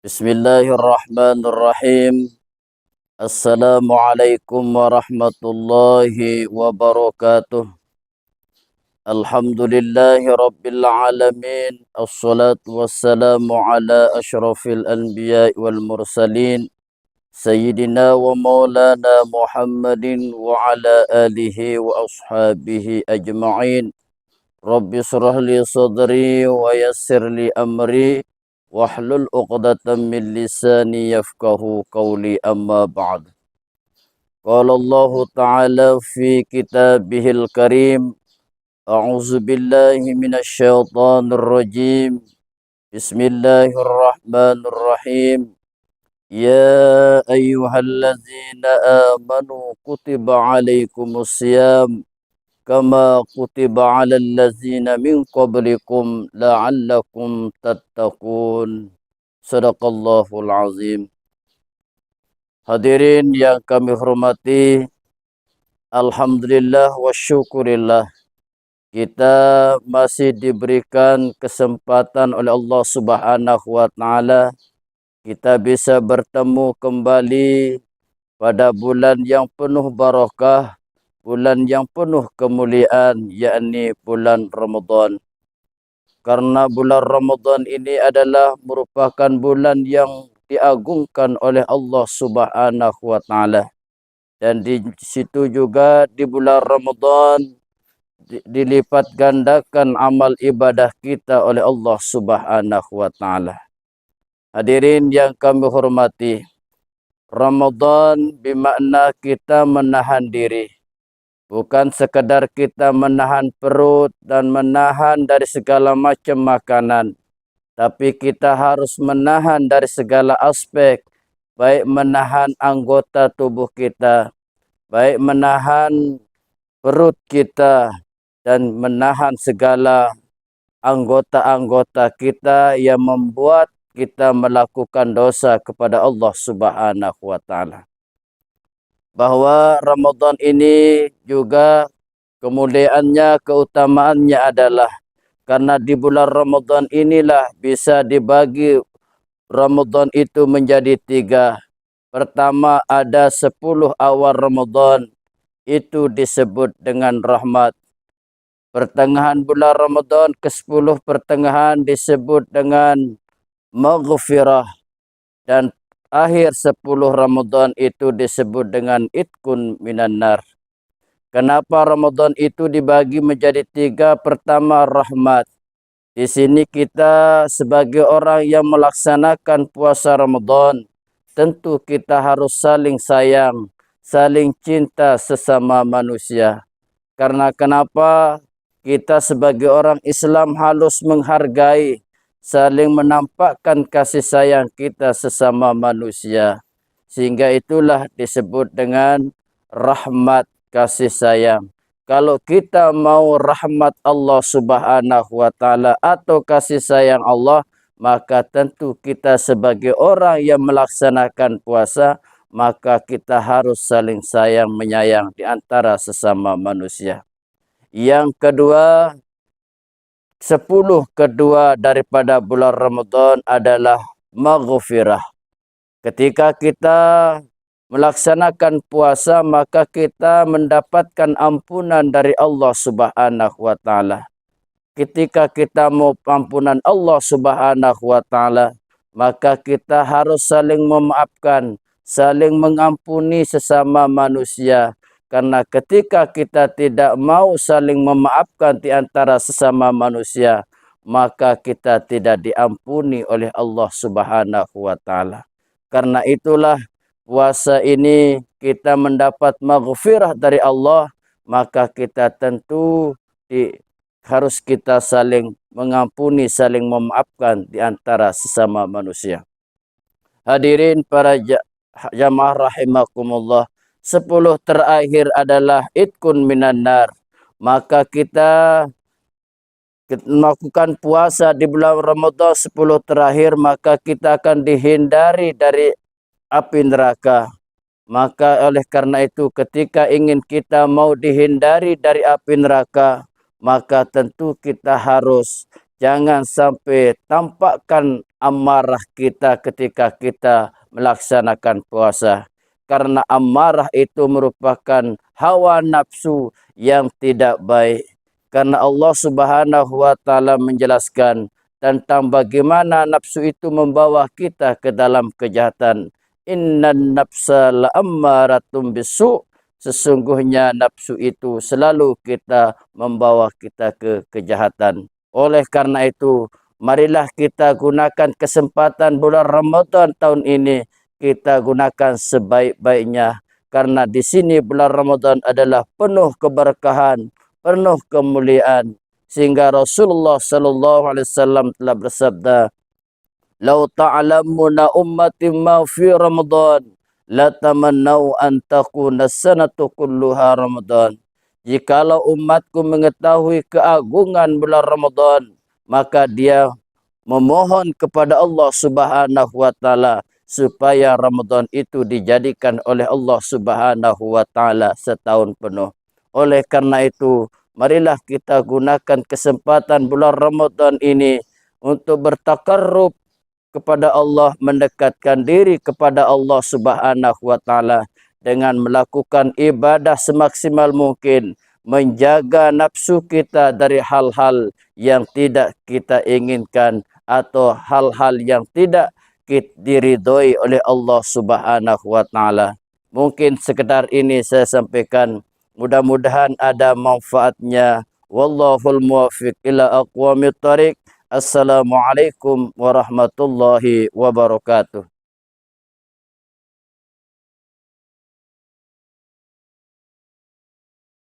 Bismillahirrahmanirrahim. Assalamualaikum warahmatullahi wabarakatuh. Alhamdulillahi rabbil alamin. Assalatu wassalamu ala ashrafil anbiya wal mursalin. Sayyidina wa maulana Muhammadin wa ala alihi wa ashabihi ajma'in. Rabbi shrah li sadri wa yassir li amri wahlul 'uqdatam min lisani yafqahu qawli, amma ba'd. Qala Allah Ta'ala fi kitabihil karim, a'udzu billahi minasy syaithanir rajim. Bismillahirrahmanirrahim. Ya ayyuhalladzina amanu kutiba 'alaikumusiyam kama kutiba 'alal ladzina min qablikum la'allakum tattaqun. Shadaqallahul azim. Hadirin yang kami hormati, alhamdulillah wa syukurillah, kita masih diberikan kesempatan oleh Allah Subhanahu wa taala kita bisa bertemu kembali pada bulan yang penuh barakah, bulan yang penuh kemuliaan, yakni bulan Ramadan. Karena bulan Ramadan ini adalah merupakan bulan yang diagungkan oleh Allah Subhanahu wa taala. Dan di situ juga di bulan Ramadan dilipat gandakan amal ibadah kita oleh Allah Subhanahu wa taala. Hadirin yang kami hormati, Ramadan bermakna kita menahan diri. Bukan sekadar kita menahan perut dan menahan dari segala macam makanan. Tapi kita harus menahan dari segala aspek. Baik menahan anggota tubuh kita. Baik menahan perut kita. Dan menahan segala anggota-anggota kita yang membuat kita melakukan dosa kepada Allah Subhanahu wa taala. Bahwa Ramadan ini juga kemuliaannya, keutamaannya adalah karena di bulan Ramadan inilah bisa dibagi Ramadan itu menjadi 3. Pertama, ada 10 awal Ramadan, itu disebut dengan rahmat. Pertengahan bulan Ramadan ke-10 pertengahan disebut dengan maghfirah. Dan akhir 10 Ramadan itu disebut dengan itkun minan nar. Kenapa Ramadan itu dibagi menjadi 3? Pertama, rahmat. Di sini kita sebagai orang yang melaksanakan puasa Ramadan, tentu kita harus saling sayang, saling cinta sesama manusia. Karena kenapa? Kita sebagai orang Islam harus menghargai, saling menampakkan kasih sayang kita sesama manusia. Sehingga itulah disebut dengan rahmat, kasih sayang. Kalau kita mau rahmat Allah Subhanahu wa taala atau kasih sayang Allah, maka tentu kita sebagai orang yang melaksanakan puasa, maka kita harus saling sayang menyayang di antara sesama manusia. Yang kedua, 10 kedua daripada bulan Ramadan adalah maghfirah. Ketika kita melaksanakan puasa, maka kita mendapatkan ampunan dari Allah Subhanahu wa taala. Ketika kita mau ampunan Allah Subhanahu wa taala, maka kita harus saling memaafkan, saling mengampuni sesama manusia. Karena ketika kita tidak mau saling memaafkan di antara sesama manusia, maka kita tidak diampuni oleh Allah Subhanahu wa taala. Karena itulah puasa ini kita mendapat maghfirah dari Allah, maka kita tentu harus kita saling mengampuni, saling memaafkan di antara sesama manusia. Hadirin para jamaah rahimakumullah, 10 terakhir adalah itkun minan nar. Maka kita melakukan puasa di bulan Ramadan 10 terakhir, maka kita akan dihindari dari api neraka. Maka oleh karena itu ketika ingin kita mau dihindari dari api neraka, maka tentu kita harus jangan sampai tampakkan amarah kita ketika kita melaksanakan puasa. Karena amarah itu merupakan hawa nafsu yang tidak baik. Karena Allah Subhanahu wa taala menjelaskan tentang bagaimana nafsu itu membawa kita ke dalam kejahatan. Innan nafsa la'ammaratum bisu. Sesungguhnya nafsu itu selalu membawa kita ke kejahatan. Oleh karena itu, marilah kita gunakan kesempatan bulan Ramadan tahun ini. Kita gunakan sebaik-baiknya. Karena di sini bulan Ramadan adalah penuh keberkahan, penuh kemuliaan. Sehingga Rasulullah sallallahu alaihi wasallam telah bersabda, "Lau ta'lamuna ummati ma fi Ramadan, la tamannau an takuna sanatu kulluha Ramadan." Jikalau umatku mengetahui keagungan bulan Ramadan, maka dia memohon kepada Allah Subhanahu wa taala supaya Ramadan itu dijadikan oleh Allah Subhanahu wa taala setahun penuh. Oleh karena itu, marilah kita gunakan kesempatan bulan Ramadan ini untuk bertakarrub kepada Allah, mendekatkan diri kepada Allah Subhanahu wa taala dengan melakukan ibadah semaksimal mungkin, menjaga nafsu kita dari hal-hal yang tidak kita inginkan atau hal-hal yang tidak diridhoi oleh Allah Subhanahu wa taala. Mungkin sekedar ini saya sampaikan, mudah-mudahan ada manfaatnya. Wallahul muwaffiq ila aqwamit thariq. Assalamualaikum warahmatullahi wabarakatuh.